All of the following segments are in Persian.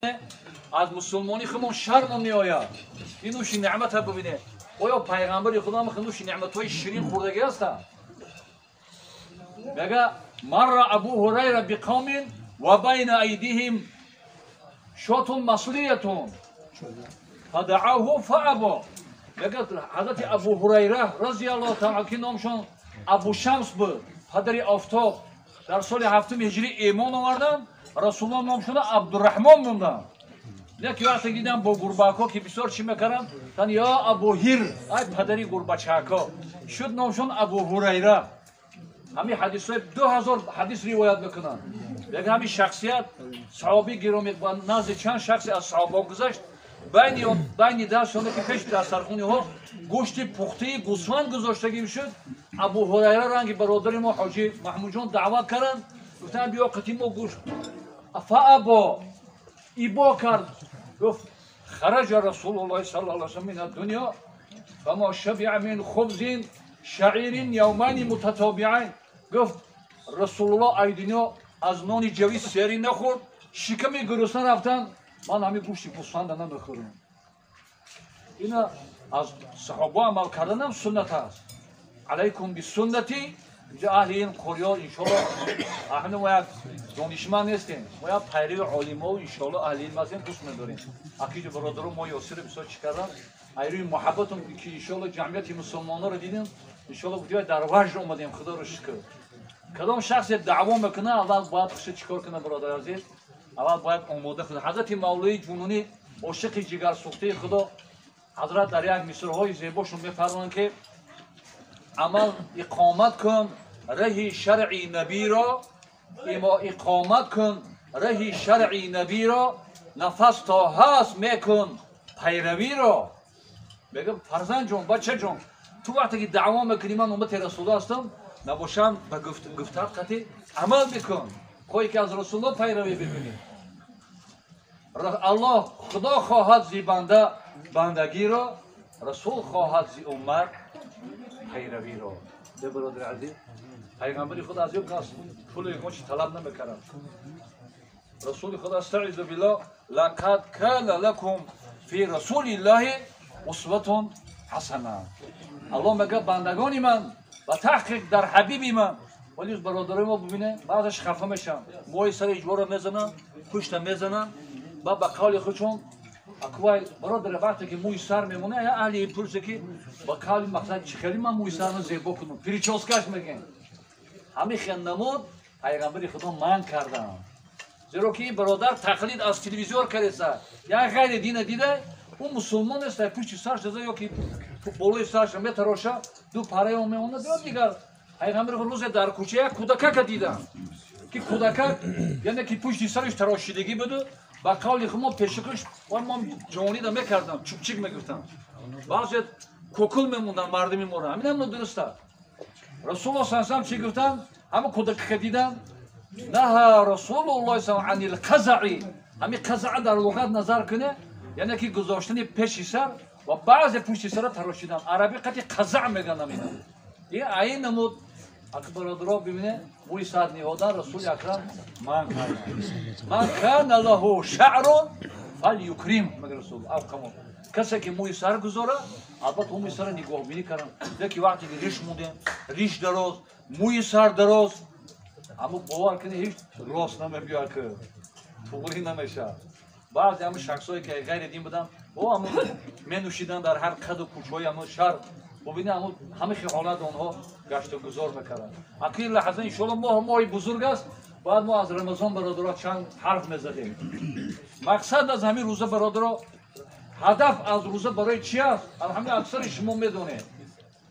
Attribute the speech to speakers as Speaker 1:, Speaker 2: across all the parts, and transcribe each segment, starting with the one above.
Speaker 1: از مسلمانی خمون شرم میآید. این نوش نعمت ها ببینه. آیا پیغمبر خدا میخواد نوش نعمت های شیرین خوردگی هست؟ میگه مر ابو هریره بقوم و بین ایدیهم شاة مصلیة فدعوه فابى. میگه حضرت ابو هریره رضی الله تعالی عنه نامشون ابو شمس بود، پدر آفتاب. در سال 7 هجری ایمان آوردن. رسول الله نامشون عبدالرحمن موندن. یک وقتی دیدم با گرباکا که بسیار چی میکردن، تن یا ابو هیر، ای پدری گرباچاکا، شد نامشون ابو هریره. همین حدیث های 2000 حدیث روایت میکنن. یک همین شخصیت صحابی گرامی با نزد چند شخصی از صحابه گذشت. بین دستشون که پیش دسترخوانی ها گوشت پخته گوسفند گذاشتگی میشد. ابو هریره رنگ برادر ما حاجی محمود جان دعوت کردن، گفتن بیا قطعی ما گوشت. فابا ایبا کرد. گفت خرج رسول الله صلی الله علیه و سلم من الدنیا فما شبع من خبز شعیر یومین متتابعین. گفت رسول الله ای دنیا از نان جوی سری نخورد، شکم گرسنه رفتن، من همین گوشت گوسفند نمیخورم. اینا از صحابه عمل کردن هم سنت است. علیکم بسنتی. اینجا اهل این قریا انشالله اهل ما یک دانشمند نیستیم، ما یک پیرو عالما و انشالله اهل علم هستیم، دوست می‌داریم. عقیده برادران ما یاسر بسیار چی کردن، ایروی محبتم که انشالله جمعیت مسلمان‌ها رو دیدیم، انشالله بودیم در وجد اومدیم. خدا رو شکر. کدام شخص دعوا میکنه اول باید خودش چیکار کنه برادر عزیز؟ اول باید آماده خود. حضرت مولوی جنونی عاشق جگر سوخته خدا حضرت در یک مصرع‌های زیباشون می‌فرمایند که عمل اقامت کن رهی شرعی نبی را، اما اقامت کن رهی شرعی نبی را، نفس تا هست میکن پیروی را. بگم فرزند جون، بچه جون، تو وقتی که دعوا میکنی من امت رسول هستم نباشم به گفتار قطعی عمل بکن، کوئی که از رسول الله پیروی بکنی. الله خدا خواهد زی بنده بندگی را، رسول خواهد زی امت پیروی را. ده برادر عزیز، پیغمبر خدا از یک کس پول یکماچی طلب نمیکردن. رسول خدا استعیذ بالله لقد کان لکم فی رسول الله اسوة حسنه. الله میگه بندگان من و تحقیق در حبیب من. ولی برادرای ما ببینه بعضش خفه میشن، موی سر اجبار میزنن، پشت میزنن، با قول خودشون اکوای برادر وقتی که موی سر میمونه یا اهلی پرسه که با قول مقصد چیکاری من موی سر رو زیبا کنم، پریچاسکش میگن. همین خیلی نمود پیغمبر خدا من کردم. زیرا که این برادر تقلید از تلویزیون کرده، یا غیر دین دیده، اون مسلمان است، پشت سرش زده یا که بالای سرش میتراشه، دو پاره هم میمونه. دیگر پیغمبر روز در کوچه یک کودک دیدم که کودک یعنی که پشت سرش تراشیدگی بود. با قول خودم پیشکش و من جوانی دا میکردم، چوبچیک میگفتم، بعضی کوکل میموندن، مردم میمونن. همین هم درسته. رسول الله صلی الله علیه و چی گفتن؟ همه کودک دیدن نه رسول الله صلی الله عن القزع. همین قزع در لغت نظر کنه یعنی که گذاشتن پیش سر و بعضی پشت سر تراشیدن. عربی قطعی قزع میگن. همین این نمود برادرها ببینه موی سر نیادن رسول اکرم من کان له شعر فلیکرم. مگر رسول او کسی که موی سر گذاره البته موی سر نگاه بینی کردن. یکی وقتی که ریش مونده، ریش دراز، موی سر دراز، اما باور کنی هیچ راست نمیاد که طوری نمیشه. بعضی همه شخصایی که غیر دین بودن او همون منوشیدن در هر قد و کوچه‌ای همون شهر. ببینید همه خیالات آنها گشت و گذار میکردن. اخیر لحظه انشالله ماه بزرگ است. بعد ما از رمضان برادرها چند حرف میزدیم. مقصد از همین روزه برادرها، هدف از روزه برای چی است؟ الحمدلله اکثر شما میدونید.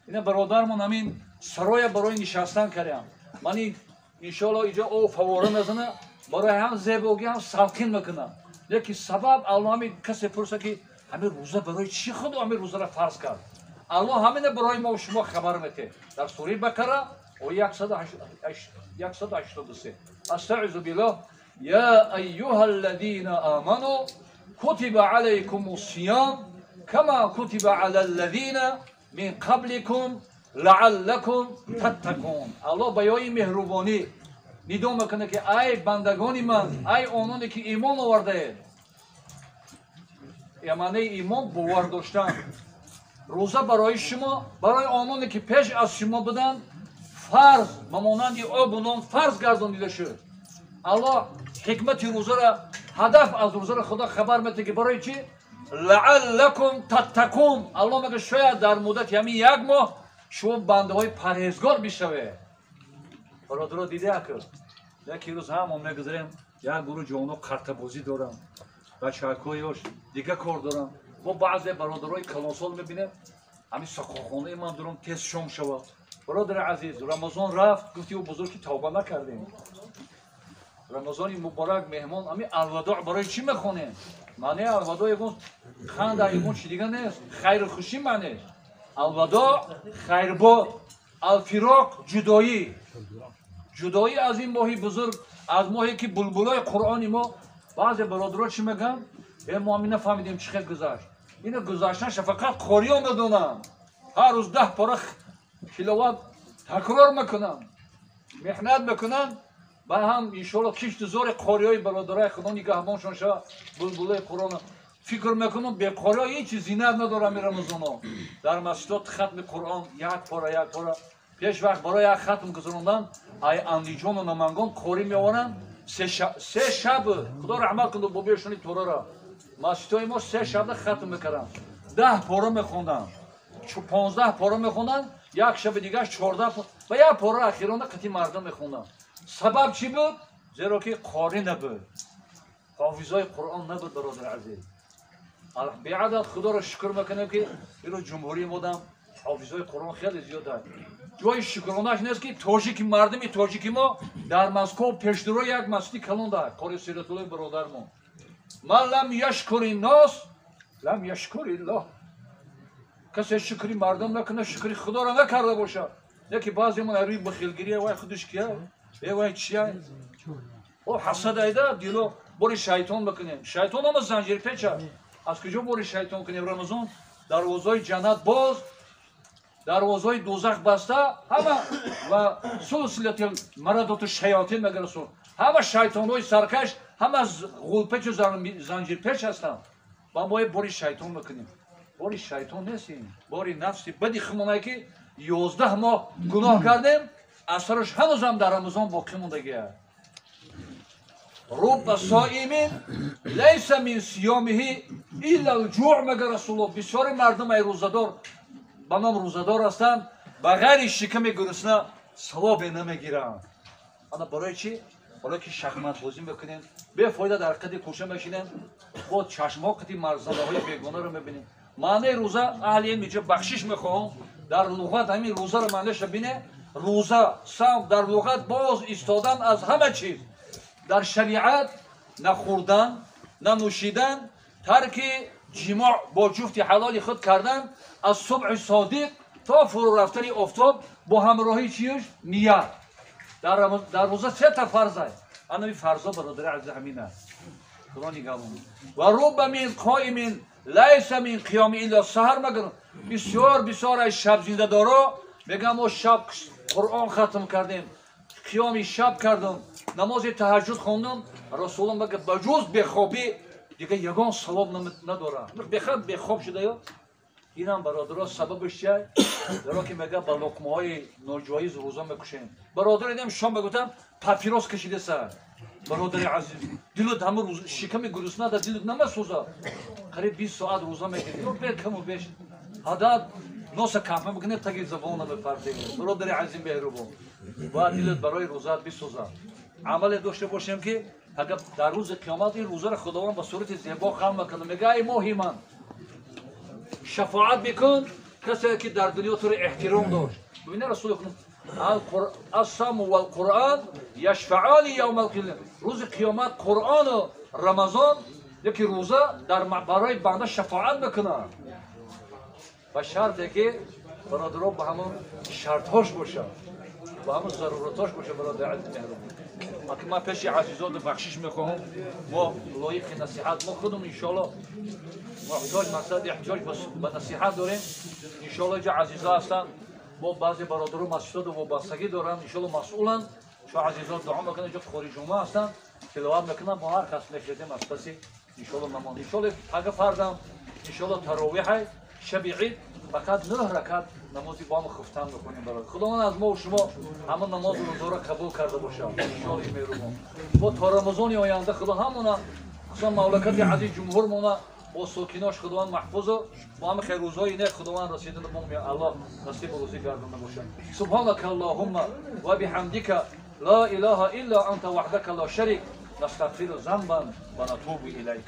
Speaker 1: این برادرمون همین سرای برای نشستن کردیم. من انشالله اینجا او فواره میزنه برای هم زیبایی هم سالکین میکنه. لیکن سبب الله همین کسی پرسه که همین روزه برای چی خدا همین روزه را فرض کرد؟ الله همین برای ما و شما خبر میده. در سوره بقره و 183 استعذ بالله یا ایها الذین آمنوا کتب علیکم الصیام کما کتب علی الذین من قبلکم لعلکم تتقون. الله بیای مهربانی ندا میکنه که ای بندگان من، ای آنانی که ایمان آورده یمانه ایمان باور داشتن روزه برای شما برای آنانی که پیش از شما بودن فرض مانند آب و نان فرض گردانیده شد. الله حکمت روزه را هدف از روزه را خدا خبر میده که برای چی؟ لعلکم تتقون. الله میگه شاید در مدت همین یک ماه شما بنده های پرهیزگار بشوید. برادرها دیده اکر یکی روز هم میگذاریم یک گروه جوانو قرطبازی دارن بچه‌هایش دیگه کار دارن. ما بعضی برادرای کلاسال میبینیم همین سقاخانه من دارم تست شام شود. برادر عزیز رمضان رفت گفتی او بزرگی توبه نکردیم. رمضان مبارک مهمان همین الوداع برای چی میخونیم؟ معنی الوداع یکون خنده یکون چی دیگه نیست، خیر و خوشی معنیش. الوداع خیر با، الفراق جدایی. جدایی از این ماهی بزرگ، از ماهی که بلبلای قرآن ما بعضی برادرها چی میگن؟ ما همین نفهمیدیم چی خیلی گذشت. اینو گذاشتن فقط قرآن ندونن. هر روز 10 پاره تلاوت تکرار میکنن. محنت میکنن و هم انشالله کشت زور قاریای برادرای خدا نگهبانشون شد بلبلای قرآن. فکر میکنم به قاری هیچ زینت نداره می رمضان ها. در مسجد ختم قرآن یک پاره پیش وقت برای یک ختم گذراندن ای اندیجان و نمنگان قاری میآورن. 3 شب خدا رحمت کنه بابیشونی تورا را مسجدای ما 3 شب ختم میکردن. 10 پاره میخوندن، 15 پاره میخوندن، یک شب دیگه 14 پاره و یک پاره اخیرانه قطعی مردم میخوندن. سبب چی بود؟ زیرا که قاری نبود، حافظای قرآن نبود. برادر عزیز بیعدد خدا را شکر میکنیم که این جمهوری مادم حافظای قرآن خیلی زیاد هست. جای شکرانش نیست که تاجیک مردمی تاجیکی ما در مسکو پیشترو یک مسجد کلان دارد. قاری سیرتولای برادر ما من لم یشکری الناس لم یشکری الله. کسی شکری مردم نکنه شکری خدا را نکرده باشه. نه که بعضی من روی بخیلگیری وای خودش کیه وای چیه او حسد ایده دیلو بری شیطان بکنیم. شیطان هم زنجیر پیچه از کجا بری شیطان کنیم؟ رمضان دروازهای جنت باز، دروازهای دوزخ بسته، همه و سلسله مرادات شیاطین مگرسون همه شیطانهای سرکش همه از غولپیچ و زنجیر پیچ هستند. ما باید بری شیطان بکنیم. بری شیطان نیستیم، بری نفسی بدی خمونه که 11 ماه گناه کردیم اثرش هنوز هم در رمضان باقی موندگیه. رب صائم لیس من صیامه الا الجوع مگر رسول الله. بسیار مردم ای روزدار به نام روزدار هستند بغیر شکم گرسنه ثواب نمیگیرند. انا برای چی؟ برای که شخمت بازی میکنیم به فایده در قد کوشه میشینیم با چشم‌ها قطعی مرزنده‌های بیگانه رو میبینیم. معنی روزه اهل میگه بخشش میخوام در لغت همین روزه رو معنیش ببینه. روزه صوم در لغت باز ایستادن از همه چیز. در شریعت نه خوردن نه نوشیدن، ترک جماع با جفت حلال خود کردن، از صبح صادق تا فرو رفتن آفتاب با همراهی چیش نیت. در روزه 3 تا فرض است. انا فرضا برادر عزیز همینه قرآن نگهبان. و رب من قائم لیس من قیام الا سحر. مگر بسیار از شب زنده دارا میگم ما شب قرآن ختم کردیم، قیام شب کردم، نماز تهجد خوندم. رسول الله میگه بجز بخوابی دیگه یگان ثواب نداره. بخواب شده یا اینم برادرها سببش چیه؟ درا که میگه با لقمه های ناجایز روزه میکشیم. برادر دیدم شام بگوتم پاپیروس کشیده سر. برادر عزیز دلت همه روز شکم گرسنه ده دلت نمیسوزه. قریب 20 ساعت روزه میکنی تو بیر کم و بیش حداد نوس کافه میکنه تا که زبان بپرده. برادر عزیز مهربان و دلت برای روزه بسوزه. عمل داشته باشیم که اگر در روز قیامت این روزه را خداوند به صورت زیبا خلق میکنه. میگه ای ماهی من شفاعت بکن کسی که در دنیا تو رو احترام داشت. ببینید رسول الله الصوم و القرآن یشفعان یوم القیامه. روز قیامت قرآن و رمضان یکی روزه در برای بنده شفاعت میکنه. و شرطه که برادرها به همون شرطهاش باشه، به همون ضرورتاش باشه. برادر عزیز مهربان ما پیش عزیزان بخشش میخواهم. ما لایق نصیحت ما خودمون انشالله محتاج مقصد احتیاج به نصیحت داریم. انشالله جا عزیزا هستن ما بعضی برادرها مسجد و وابستگی دارن انشالله مسئولن. شو عزیزان دعا میکنن جا خارج جمعه هستن تلاوت میکنن با هر کس میکردیم از پسی انشالله ممان. انشالله اگه فردم انشالله تراویح شب عید فقط 9 رکعت نمازی با هم خفتن بکنیم برای خداوند از ما و شما همه نماز روزا را قبول کرده باشه انشالله مهربان با تا رمضان آینده خدا همونا خصوصا مملکت عزیز جمهورمون با ساکناش خداوند محفوظ و با هم خیر روزای نیک خداوند رسیدن به ما الله نصیب روزی گردانده باشه سبحانك اللهم و بحمدك لا اله الا انت وحدك لا شريك نستغفر ذنبا و نتوب الیک.